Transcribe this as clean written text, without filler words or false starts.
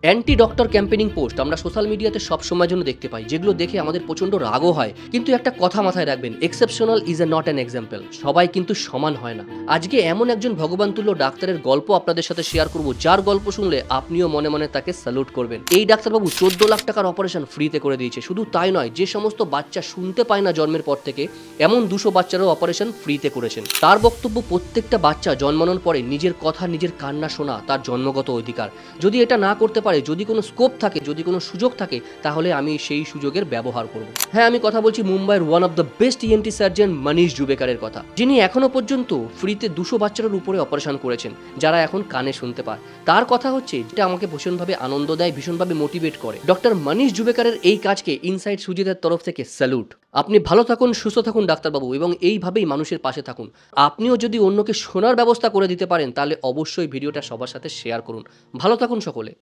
Anti doctor campaigning post আমরা social মিডিয়াতে সব সময়ের জন্য দেখতে পাই, যেগুলো দেখে আমাদের প্রচণ্ড রাগও হয়। কিন্তু একটা কথা মাথায় রাখবেন, exceptional is a not an example. সবাই কিন্তু সমান হয় না। আজকে এমন একজন ভগবানতুল্য ডাক্তারের গল্প আপনাদের সাথে শেয়ার করব, যার গল্প শুনলে আপনিও মনে মনে তাকে স্যালুট করবেন। এই ডাক্তারবাবু 14 লাখ টাকার অপারেশন ফ্রিতে করে দিয়েছে। শুধু তাই নয়, যে সমস্ত বাচ্চা শুনতে পায় না জন্মের পর থেকে, এমন 200 বাচ্চারও অপারেশন ফ্রিতে করেছেন। তার বক্তব্য, প্রত্যেকটা বাচ্চা জন্মানোর পরে নিজের কথা, নিজের কান্না শোনা তার জন্মগত অধিকার। যদি এটা না করতে পারে, যদি কোনো স্কোপ থাকে, যদি কোনো সুযোগ থাকে, তাহলে আমি সেই সুযোগের ব্যবহার করব। হ্যাঁ, আমি কথা বলছি মুম্বাইয়ের one of the best ENT surgeon Manish জুবেকারের কথা, যিনি এখনো পর্যন্ত ফ্রিতে 200 বাচ্চার উপরে অপারেশন করেছেন, যারা এখন কানে শুনতে পায়। তার কথা হচ্ছে, যেটা আমাকে ভীষণভাবে আনন্দ দেয়, ভীষণভাবে মোটিভেট করে। ডক্টর মনীষ জুবেকারের এই কাজকে ইনসাইড সুজিতের তরফ থেকে স্যালুট। আপনি ভালো থাকুন, সুস্থ থাকুন ডাক্তারবাবু, এবং এইভাবেই মানুষের পাশে থাকুন। আপনিও যদি অন্যকে শোনার ব্যবস্থা করে দিতে পারেন, তাহলে অবশ্যই ভিডিওটা সবার সাথে শেয়ার করুন। ভালো থাকুন সকলে।